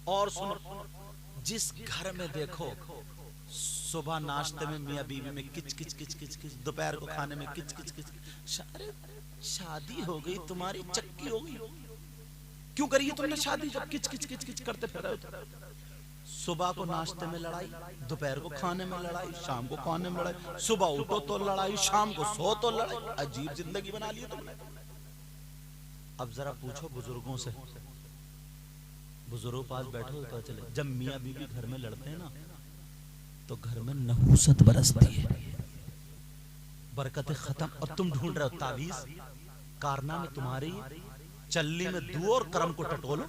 और सुनो, जिस घर में देखो सुबह नाश्ते में मियाँ बीवी में किच किच किच किच किच, दोपहर को खाने में किच किच किच, अरे शादी हो गई तुम्हारी चक्की हो गई, क्यों करी है तुमने शादी जब किच किच किच किच करते फिर रहे हो? सुबह को नाश्ते में लड़ाई, दोपहर को खाने में लड़ाई, शाम को खाने में लड़ाई, सुबह उठो तो लड़ाई, शाम को सो तो लड़ाई, अजीब जिंदगी बना ली है तुमने। अब जरा पूछो बुजुर्गों से, बुजुर्गों पास बैठो तो चले, जब मियाँ बीवी घर में लड़ते हैं ना तो घर में नहूसत बरसती है, बरकतें खत्म। और तुम ढूंढ रहे हो तावीज, कारनामे तुम्हारी, चल्ली में दुओ और करम को टटोलो,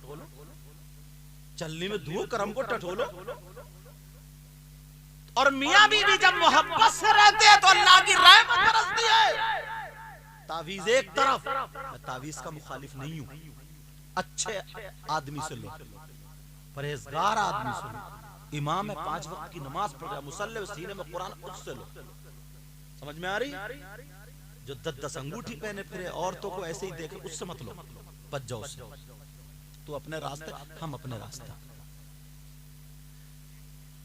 चल्ली में दुओ करम को टटोलो। और मियाँ बीवी जब मोहब्बत से रहते हैं तो अल्लाह की रहमत बरसती है। तावीज एक तरफ, मैं तावीज का मुखालिफ नहीं हूं, अच्छे आदमी से लो, परहेजगार आदमी से लो, इमाम है 5 वक्त की नमाज पढ़ रहा, मुसल्ले सीने में कुरान, उससे लो। समझ में आ रही? जो 10 अंगूठी पहने फिरे, औरतों को ऐसे ही देखे, उससे मत लो, बच जाओ उससे। तू अपने रास्ते, हम अपने रास्ते।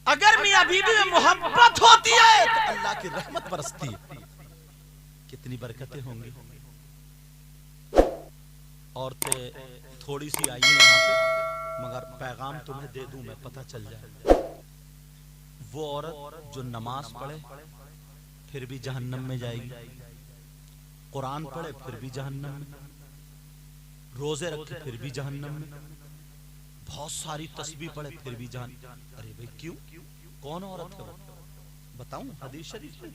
अगर मियां बीवी में मोहब्बत होती है तो अल्लाह की रहमत बरसती है, कितनी बरकतें होंगी। औरतें थोड़ी सी आई हैं यहाँ पे, मगर पैगाम तुम्हें दे दूं मैं, पता चल जाए। वो औरत जो नमाज पढ़े फिर भी जहन्नम में जाएगी, कुरान पढ़े फिर भी जहन्नम में, रोजे रखे फिर भी जहन्नम में, बहुत सारी तस्बीह पढ़े फिर भी जहन्नम। अरे भाई क्यों? कौन औरत है वो? बताऊं हदीस शरीफ में?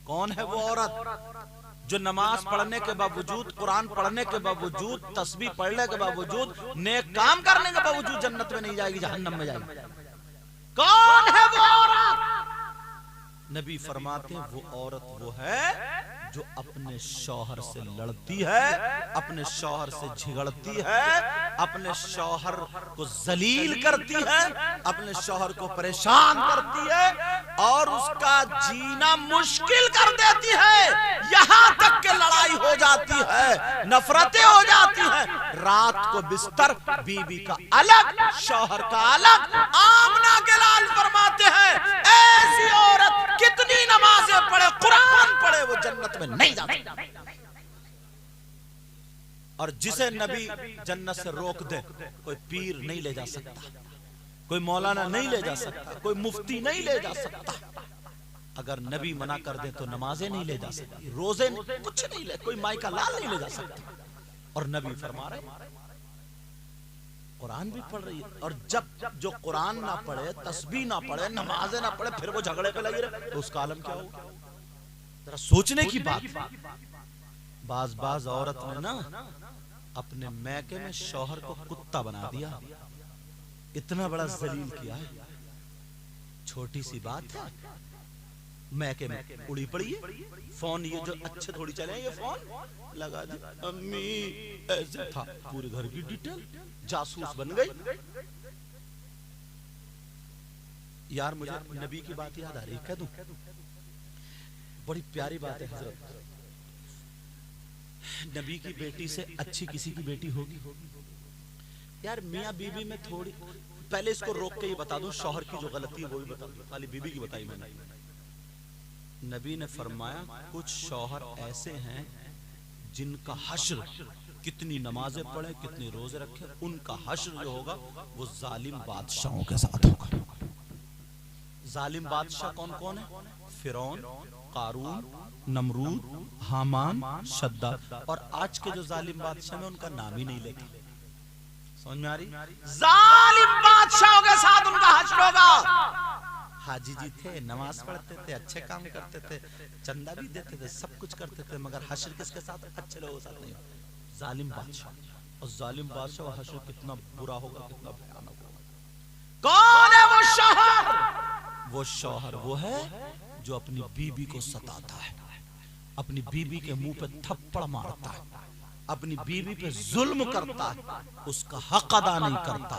कौन है वो औरत जो नमाज पढ़ने के बावजूद, कुरान पढ़ने के बावजूद, तस्बीह पढ़ने के बावजूद, नेक काम करने के बावजूद जन्नत में नहीं जाएगी, जहन्नम में जाएगी? कौन है वो औरत? नबी फरमाते हैं वो औरत वो है जो अपने शौहर से लड़ती है, अपने शौहर से झगड़ती है, अपने शौहर को जलील करती है, अपने शौहर को परेशान करती है और उसका जीना मुश्किल कर देती है, यहाँ तक के लड़ाई हो जाती है, नफरतें हो जाती हैं। रात को बिस्तर बीवी का अलग, शौहर का अलग। आमना के लाल फरमाते हैं ऐसी औरत कितनी नमाजें पढ़े, कुरान पढ़े, वो जन्नत में नहीं जाती। और जिसे नबी जन्नत से रोक दे, कोई पीर नहीं ले जा सकता, कोई मौलाना नहीं ले जा सकता, कोई मुफ्ती नहीं ले जा सकता। अगर नबी मना कर दे तो नमाजें नहीं ले जा सकती, रोजे कुछ नहीं ले, कोई माई का लाल नहीं ले जा सकता। और नबी फरमा रहे कुरान भी पढ़ रही है। और जब जो कुरान ना पढ़े, तस्बीह ना पढ़े, नमाजें ना पढ़े, फिर वो झगड़े पे लगी रहे, तो उसका आलम क्या होगा? जरा सोचने की बात। बाज औरत ने ना अपने मैके में शौहर को कुत्ता बना दिया, इतना बड़ा जलील किया है। छोटी सी बात है, मैके में उड़ी पड़ी है। फोन ये जो अच्छे थोड़ी चले, ये फोन लगा दी, अम्मी ऐसे था, पूरे घर की डिटेल, जासूस बन गई। यार मुझे नबी की बात याद आ रही, कह दूं? बड़ी प्यारी बात है हजरत, नबी की बेटी से अच्छी किसी की बेटी होगी? यार मियाँ बीवी में थोड़ी, पहले इसको रोक के ही बता दूं, शौहर की जो गलती है वो भी बता दूं, खाली बीवी की बताई मैंने। नबी ने फरमाया कुछ शौहर ऐसे हैं जिनका हश्र, कितनी नमाजें पढ़े, कितने रोजे रखे, उनका हश्र जो होगा वो जालिम बादशाहों के साथ होगा। जालिम बादशाह कौन कौन है? फिरौन, कारून, नमरूद, हामान, शद्दाद। और आज के जो जालिम बादशाह में उनका नाम ही नहीं लेते। समझ में आ रही? जालिम बादशाहों के साथ उनका हश्र होगा। हाजी जी थे, नमाज पढ़ते थे, अच्छे काम करते थे, चंदा भी देते थे, सब कुछ करते थे, मगर हश्र किसके साथ? अच्छे लोगों के साथ नहीं, जालिम बादशाह। और जालिम बादशाह का हश्र कितना बुरा होगा, कितना भयानक होगा। कौन है वो शौहर? वो शौहर वो है जो अपनी बीबी को सताता है, अपनी बीबी के मुंह पे थप्पड़ मारता है, अपनी बीबी पे जुल्म करता है, उसका हक अदा नहीं करता,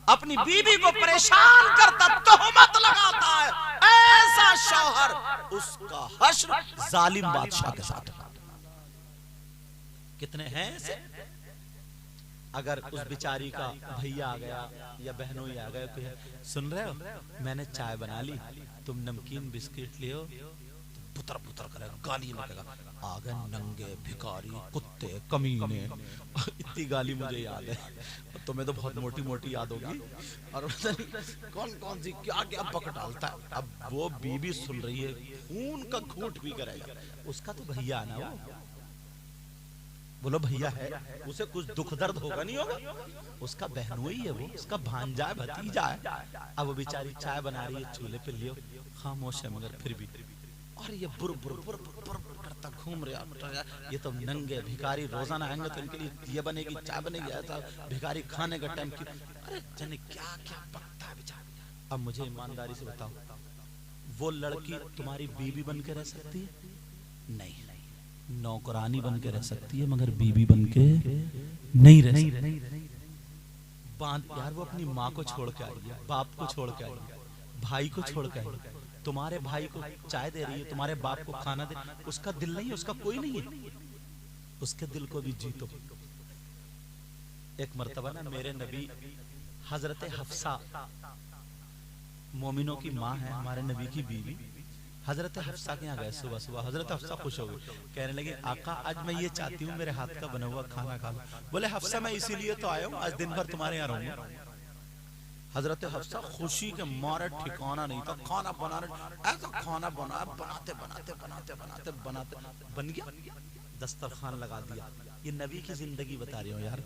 अपनी बीबी को परेशान करता, तोहमत लगाता है, ऐसा शौहर, उसका हश्र जालिम बादशाह के साथ। कितने हैं ऐसे? अगर उस बेचारी का भैया आ गया या बहनों ही आ गए, तो सुन रहे हो मैंने चाय बना ली, तुम नमकीन बिस्किट ले हो, पुतर पुतर करेगा, गाली लगेगा, आ गए नंगे भिखारी कुत्ते कमीने। इतनी गाली मुझे याद है, तुम्हें तो बहुत मोटी मोटी याद होगी। और कौन कौन सी क्या क्या पक डालता है। अब वो बीबी सुन रही है, खून का घूंट भी करेगा, उसका तो भैया है ना वो, बोलो भैया है, उसे कुछ दुख दर्द होगा नहीं होगा, उसका बहनोई है वो, उसका भांजा है भतीजा है। अब वो बेचारी चाय बना रही है, चूल्हे पे लियो, खामोश है मगर फिर भी, और ये बुर बुर बुर बुर करता घूम रहा। ये तो नंगे भिखारी रोजाना आएंगे तो इनके लिए ये बनेगी चाय बनेगी, ऐसा भिखारी खाने का टाइम की, अरे जाने क्या क्या पकता है बेचारा। अब मुझे ईमानदारी से बताओ, वो लड़की तुम्हारी बीवी बन के रह सकती है? नहीं, नौकरानी बन के रह सकती है मगर बीवी बन के नहीं रह सकती। यार वो अपनी माँ को छोड़ के आई है, बाप को छोड़ के आई है, भाई को छोड़ के आई है, तुम्हारे भाई को चाय दे रही है, तुम्हारे बाप को खाना दे, उसका दिल नहीं है, उसका कोई नहीं है, उसके दिल को भी जीतो। एक मर्तबा ना मेरे नबी हजरत हफ्सा, मोमिनों की माँ है, हमारे नबी की बीवी, हजरत हफ्सा के यहाँ गए सुबह सुबह। हजरत हफ्सा खुश हो गई, कहने लगे आका आज मैं ये चाहती हूँ मेरे हाथ का बना हुआ खाना खा लो। बोले हफ्सा मैं इसीलिए तो आया हूँ, आज दिन भर तुम्हारे यहाँ रहूंगा। हजरत हफ्सा खुशी के मारे ठिकाना नहीं था, खाना बनाने, ऐसा खाना बनाया, बनाते बनाते बनाते बनाते बनाते बन गया, दस्तरखान लगा दिया। ये नबी की जिंदगी बता रही हूँ यार,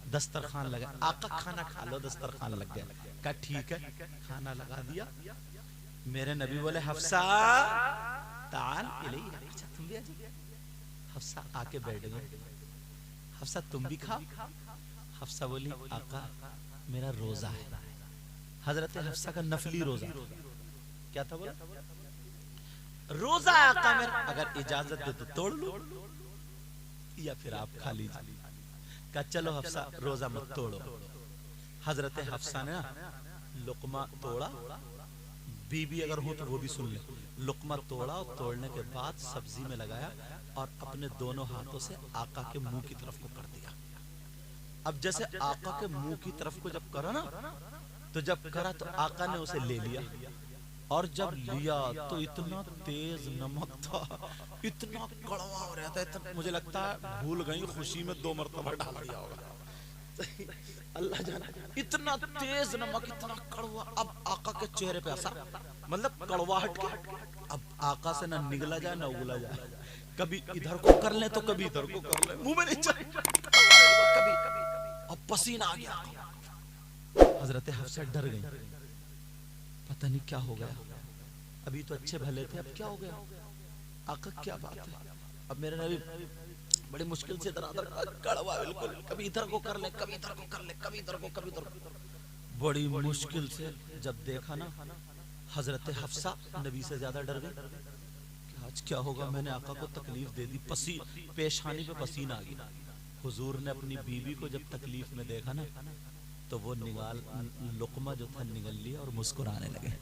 दस्तरखान लगा, आका खाना खा लो, दस्तरखान लग गया, कहा ठीक है, खाना लगा दिया। मेरे नबी बोले हफ्सा ताल इलैया, अच्छा तुम भी आ जाओ। हफ्सा आके बैठ गए, हफ्सा तुम भी खाओ। हफ्सा बोली आका मेरा रोजा है। हजरत हफ्सा का नफली रोजा, क्या था बोला? रोजा आका मेरा, अगर इजाजत दे तो तोड़ लो या फिर आप खा लीजिए। कहा चलो हफ्सा रोजा मत तोड़ो। हजरत हफ्सा ने लुकमा तोड़ा, बीबी अगर हो तो वो भी सुन ले, लुकमा तोड़ा और तोड़ने के बाद सब्जी में लगाया और अपने दोनों हाथों से आका के मुंह की तरफ को कर दिया। अब जैसे आका के मुंह की तरफ को जब करा ना, तो जब करा तो आका ने उसे ले लिया, और जब लिया तो इतना तेज नमक था, इतना कड़वा हो रहा था, इतना मुझे लगता है भूल गई खुशी में 2 मरतबा डाल दिया होगा। अल्लाह जाने, इतना तेज नमक, इतना कड़वा। अब आका के चेहरे पे असर, मतलब कड़वाहट के, अब आका से ना निगला जाए ना उगला जाए, कभी इधर को कर ले तो कभी इधर को कर ले, मुंह में नहीं चले कभी, अब पसीना आ गया। हजरत हफ्सा डर गई, पता नहीं क्या हो गया, अभी तो अच्छे भले थे, अब क्या हो गया, आका क्या बात है। अब मेरे नबी बड़ी मुश्किल से दरादर, कड़वा बिल्कुल, कभी इधर को कर ले कभी इधर को कर ले, कभी इधर को कभी इधर को, बड़ी मुश्किल से जब देखा ना, हजरत हफ्सा नबी से ज्यादा डर गई कि आज क्या होगा, मैंने आका को तकलीफ दे दी, पेशानी पे पसीना आ गया। हुजूर ने अपनी बीवी को जब तकलीफ में देखा ना, तो वो निगाल लुकमा जो था निगल लिया और मुस्कुराने लगे।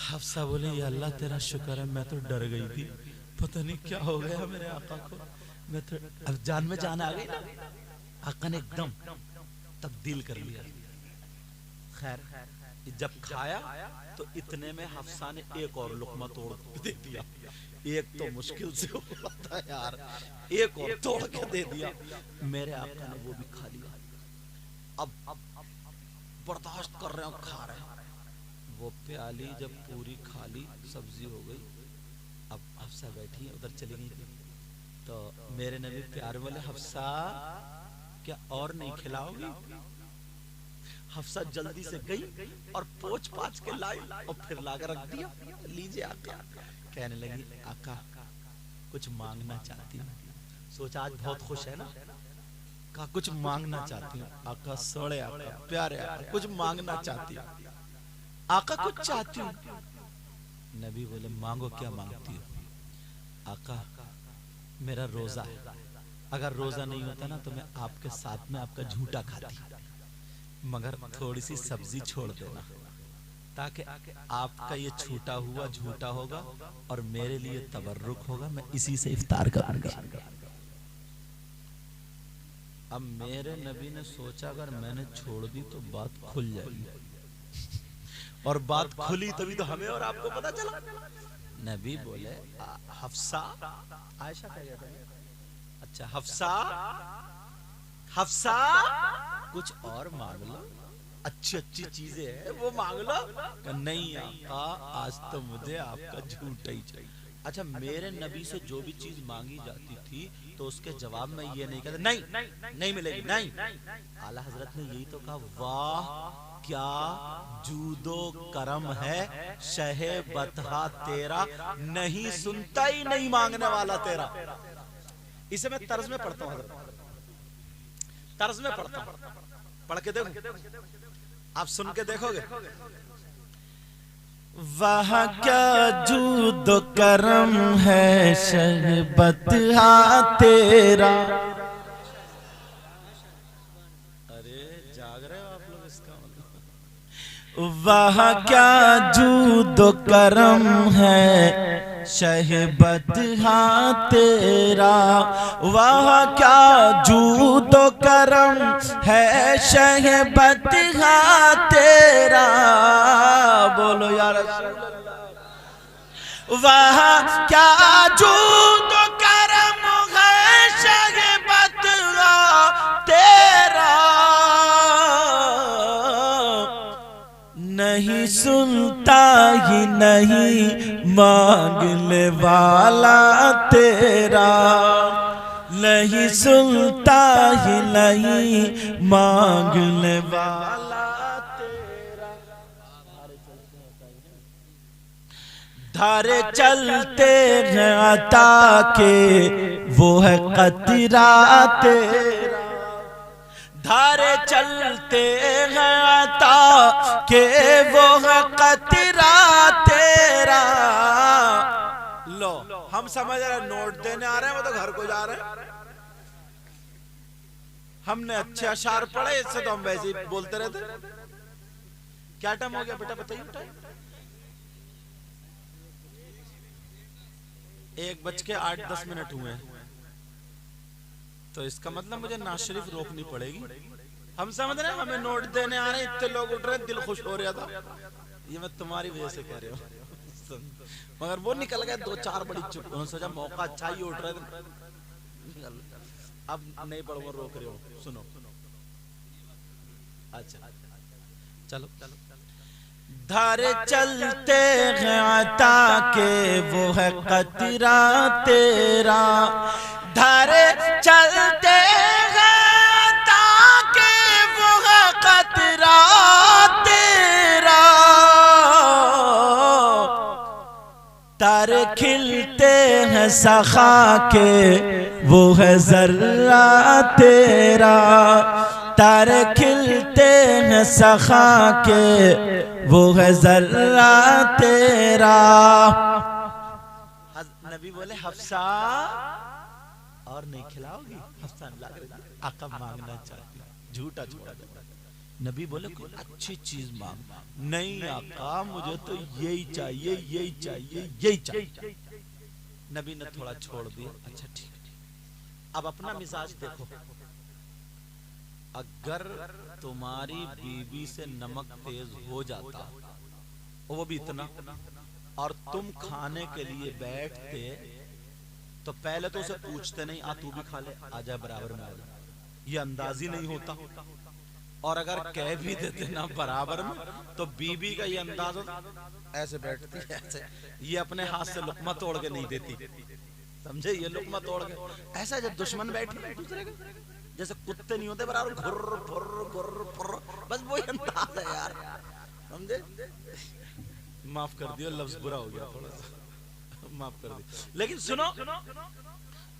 हफ्सा बोले या अल्लाह तेरा शुक्र है, मैं तो डर गई थी, पता नहीं क्या हो गया मेरे आका को, मैं तो अब जान में जान आ गई ना। आका ने एकदम तब्दील कर लिया। खैर जब खाया तो इतने में हफ्सा ने एक और लुकमा तोड़ दे दिया, एक तो मुश्किल से हुआ था यार, एक और तोड़ के दे दिया। मेरे आका ने वो भी खा लिया। अब बर्दाश्त कर रहे हैं, खा रहे हैं। वो प्याली जब पूरी खाली, सब्जी हो गई, अब हफ्सा बैठी है, उधर चली गई थी, तो मेरे नबी प्यार बोले हफ्सा क्या और नहीं खिलाओगी? हफ्सा जल्दी से गई और पोंछ पाछ के लाई और फिर लाकर रख दिया, लीजिए आका। कहने लगी आका कुछ मांगना चाहती हूँ। सोचा आज बहुत खुश है ना, कहा कुछ मांगना चाहती हूँ। आका सोड़े, आका प्यारे, आका कुछ मांगना चाहती हूँ। आका कुछ चाहती हूँ। नबी बोले मांगो, क्या मांगती हो? आका मेरा रोजा है, अगर रोजा नहीं होता ना तो मैं आपके साथ में आपका झूठा खाती, मगर थोड़ी सी सब्जी छोड़ देना ताकि आपका ये छूटा हुआ झूठा होगा और मेरे लिए तबर्रुक होगा, मैं इसी से इफ्तार करूंगा। अब मेरे नबी ने सोचा अगर मैंने छोड़ दी तो बात खुल जाएगी, और बात खुली तभी तो हमें और आपको पता चला। नबी बोले हफ्सा, आयशा कह गया, अच्छा हफ्सा, हफ्सा कुछ और मांग लो, अच्छी अच्छी चीजें हैं वो मांग लो। नहीं आका आज तो मुझे आपका झूठ ही चाहिए। अच्छा मेरे नबी से जो भी चीज मांगी जाती थी तो उसके जवाब में ये नहीं कहते नहीं नहीं मिलेगी, नहीं। आला हजरत ने यही तो कहा, वाह क्या जूदो करम है शहे बतहा तेरा, नहीं सुनता ही नहीं मांगने वाला तेरा। इसे मैं तर्ज में पढ़ता हूँ हजरत, तर्ज में पढ़ता हूँ, पढ़ के देखो, आप सुन के देखोगे। वाह क्या जूद करम है शहबत तेरा। अरे जाग रहे हो आप लोग, इसका मतलब वाह क्या जूद करम है शहबत तेरा, वाह क्या जूद करम है शहबत तेरा। बोलो यार वाह क्या जूद करम है शहबत तेरा, नहीं सुनता ही नहीं मांगने वाला तेरा, नहीं सुनता ही नहीं मांगने वाला तेरा। धारे चलते हैं अता के वो है कतरा तेरा, धारे चलते हैं अता के वो है कतरा तेरा। लो हम समझ रहे नोट देने आ रहे हैं, वो तो घर को जा रहे हैं। हमने अच्छे अशार पढ़े, इससे तो हम वैसे ही बोलते रहते। क्या टाइम हो गया बेटा बताइए टाइम? 1:08 हुए हैं, तो इसका मतलब मुझे नाज शरीफ रोकनी पड़ेगी। हम समझ रहे हैं हमें नोट देने आ रहे हैं, इतने लोग उठ रहे हैं, दिल खुश हो रहा था। ये मैं तुम्हारी वजह से कह रही हूँ, मगर वो निकल गए 2-4 बड़ी चुप, उन्होंने सोचा मौका अच्छा ही उठ रहे थे। अब नहीं पढ़ो, रोक रहे हो, सुनो। अच्छा चलो, धारे चलते हैं अता के वो है कतरा तेरा, धारे चलते हैं अता के वो है कतरा तेरा, तारे खिलते हैं सखा के वो है जर्रा तेरा, तारे खिलते हैं सखा के वो है जर्रा तेरा। नबी बोले हफ्सा और नहीं खिलाओगी? हफ्सा लग रही आका मांगना चाहती, झूठा छोड़ा। नबी बोले कोई अच्छी चीज मांग। नहीं आका मुझे तो यही चाहिए, यही चाहिए, यही चाहिए। नबी ने थोड़ा छोड़ दिया, अच्छा ठीक है। अब अपना मिजाज देखो, अगर तुम्हारी बीवी से नमक तेज हो जाता, वो भी इतना, और तुम खाने के लिए बैठते तो पहले तो उसे पूछते नहीं आ तू भी खा ले, आ जा बराबर में आ जा, ये अंदाज ही नहीं होता। और अगर कह भी देते ना बराबर में, तो बीबी का ये अंदाज होता, ऐसे बैठती ऐसे, ये अपने हाथ से लुकमा तोड़ के नहीं देती, समझे? ये लुकमा तोड़ के ऐसा, जब दुश्मन बैठे दूसरे के जैसे कुत्ते नहीं होते बराबर, घुर्र फुर्र घुर्र फुर्र, बस वही अंदाज है यार, समझे? माफ कर दियो, लफ्ज बुरा हो गया थोड़ा सा, माफ कर दियो। लेकिन सुनो,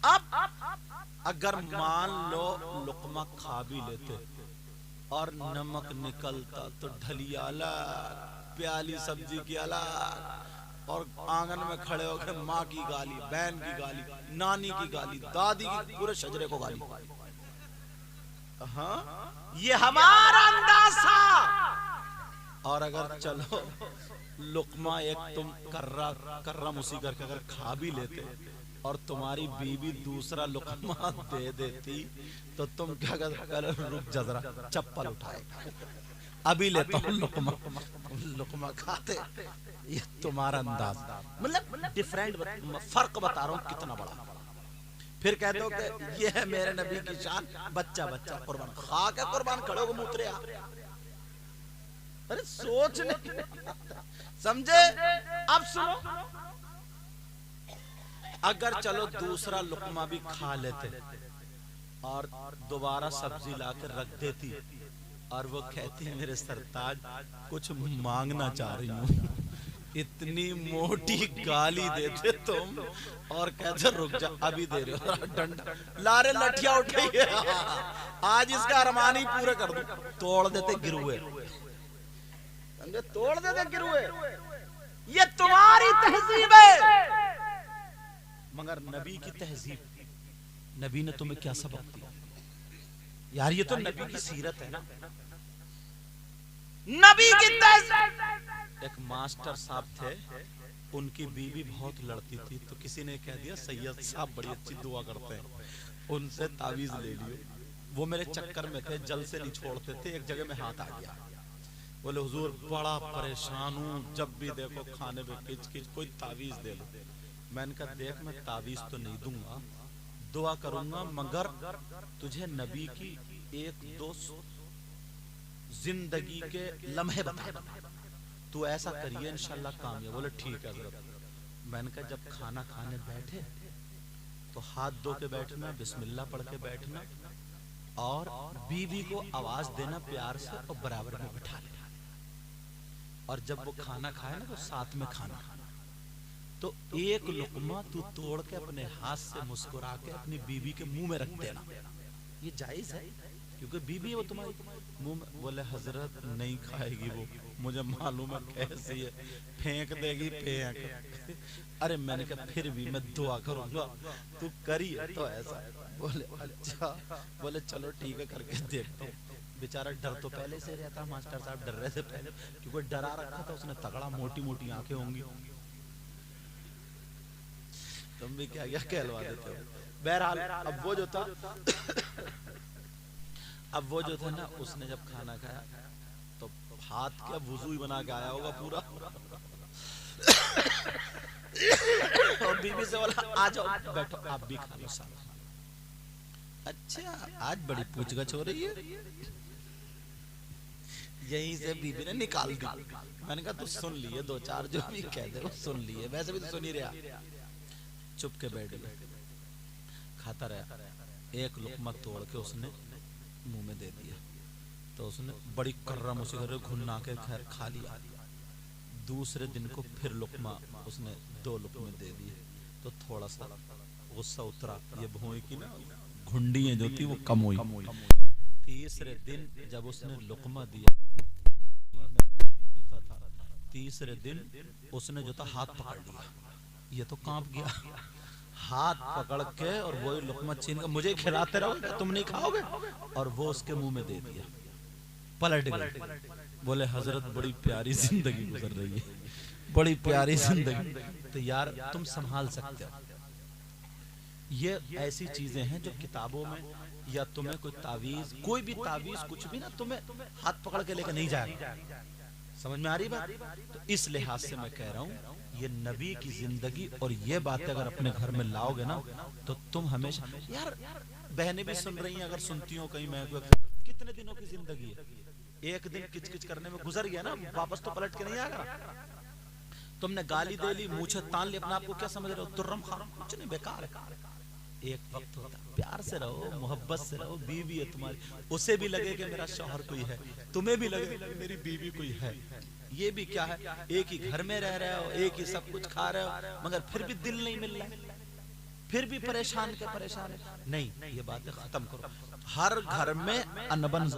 अब अगर मान लो लुकमा खा भी लेते और नमक निकलता तो ढलिया अलग, प्याली सब्जी की अलग, और आंगन में खड़े होकर माँ की गाली, बहन की गाली, नानी की गाली, दादी की, पूरे शजरे को गाली। हाँ ये हमारा अंदाज था। और अगर चलो लुकमा एक तुम कर्रा मुसी करके अगर खा भी लेते और तुम्हारी बीवी दूसरा लुकमा दे देती तो तुम क्या करते? रुक जा जरा, चप्पल उठाए, अभी लेता हूँ लुकमा। लुकमा खाते। ये तुम्हारा अंदाज, मतलब डिफरेंट फर्क बता रहा हूँ कितना बड़ा। फिर कहते हो कि ये है मेरे नबी की शान, बच्चा बच्चा कुर्बान खा के कुर्बान खड़े हो मुतरे। अरे सोच नहीं समझे। अब सुनो, अगर चलो दूसरा लुकमा भी खा लेते और दोबारा सब्जी लाकर रख देती और वो कहती है मेरे सरताज कुछ मांगना चाह रही हूँ, इतनी मोटी गाली देते तुम और कहते रुक जा अभी दे रहे हो, डंडा लारे लठिया उठी है, आज इसका अरमान ही पूरे कर दूं। तोड़ देते गिरुए, तोड़ देते गिरुए। ये तुम्हारी तहजीब है, मगर नबी की तहजीब, नबी ने तुम्हें क्या सबक दिया यार? ये तो नबी की सीरत है ना, नबी की तहजीब। एक मास्टर साहब थे, उनकी बीवी बहुत लड़ती थी, तो किसी ने कह दिया सैयद साहब बड़ी अच्छी दुआ करते हैं, उनसे तावीज ले लियो। वो मेरे चक्कर में थे, जल से नहीं छोड़ते थे। एक जगह में हाथ आ गया, बोले हुजूर बड़ा परेशान हूँ, जब भी देखो खाने में किच किच, कोई तावीज दे लो। मैंने कहा देख मैं तावीज तो नहीं दूंगा, दुआ करूंगा, मगर तुझे नबी की एक दो जिंदगी के लम्हे बता, तू ऐसा करिए इंशाल्लाह कामयाब। बोले ठीक है हज़रत। मैंने कहा जब खाना खाने बैठे तो हाथ धो के बैठना, बिस्मिल्लाह पढ़ के बैठना और बीवी को आवाज देना प्यार से और बराबर में बैठा लेना। और जब वो खाना खाए ना तो साथ में खाना। तो एक लुकमा तू तोड़ के अपने हाथ से मुस्कुरा के अपनी बीवी के मुंह में रख देना, ये जायज है क्योंकि बीवी है वो तुम्हारी मुंह में। बोले हजरत नहीं खाएगी वो, मुझे मालूम है कैसी है, फेंक देगी फेंक। अरे मैंने कहा फिर भी मैं दुआ करूंगा, तू करिए तो ऐसा। बोले अच्छा, बोले चलो ठीक है करके देखता हूँ। बेचारा डर तो पहले से रहता, मास्टर साहब डर रहे थे पहले, क्योंकि डरा रखा था उसने तगड़ा, मोटी मोटी आंखें होंगी। तुम भी क्या क्या कहलवा देते हो। बहरहाल अब वो जो था ना, उसने जब खाना खाया तो हाथ क्या वुजू ही बना के आया होगा पूरा। और बीबी से बोला आ जाओ बैठो आप भी खा लो साथ। अच्छा आज बड़ी पूछगछ हो रही है। यहीं से बीबी ने निकाल दी। मैंने कहा तू सुन लिए, दो चार जो भी कह दे वो सुन लिए, वैसे भी तो सुन ही रहा। चुप के बैठ गया, खाता रहा। एक लुकमा तोड़ के उसने मुंह में दे दिया तो उसने बड़ी कर्रम उसे घुन्ना के खैर खा लिया। दूसरे दिन को फिर लुकमा उसने 2 लुकमे दे दिए तो थोड़ा सा गुस्सा उतरा, ये भौं की ना घुंडियां जो थी वो कम हुई। तीसरे दिन जब उसने लुकमा दिया, तीसरे दिन उसने जो था हाथ पकड़ लिया, ये तो कांप गया, हाथ पकड़ के और वही लुकमा छीन कर मुझे खिलाते रहोगे, तुम नहीं खाओगे, और वो उसके मुंह में दे दिया। पलट गए, बोले हजरत बड़ी प्यारी जिंदगी गुजर रही है, बड़ी प्यारी जिंदगी, तो यार तुम संभाल सकते हो। ये ऐसी चीजें हैं जो किताबों में या तुम्हें कोई तावीज, कोई भी तावीज कुछ भी ना तुम्हें हाथ पकड़ के लेकर नहीं जाएगा। समझ में आ रही बात? तो इस लिहाज से मैं कह रहा हूँ ये नबी की जिंदगी और ये बातें अगर अपने घर में लाओगे ना तो तुम हमेशा, यार बहनें भी सुन रही हैं, अगर सुनती हो कहीं, मैं कितने दिनों की जिंदगी है, एक दिन किच किच करने में गुजर गया ना, वापस तो पलट के नहीं आएगा। तुमने गाली दे ली, मूछे तान ली, अपने आप को क्या समझ रहे हो, तुर्रम खारम, कुछ नहीं, बेकार है। एक वक्त होता है, प्यार से रहो, मोहब्बत से रहो। बीवी है तुम्हारी, उसे भी लगे कि मेरा शौहर कोई है, तुम्हें भी लगे कि मेरी बीवी कोई है। ये भी क्या है, एक ही घर में रह रहे हो, एक ही सब कुछ खा रहे हो, मगर फिर भी दिल नहीं मिल रहा, फिर भी परेशान के परेशान है। नहीं, ये बातें खत्म करो। हर घर में अनबन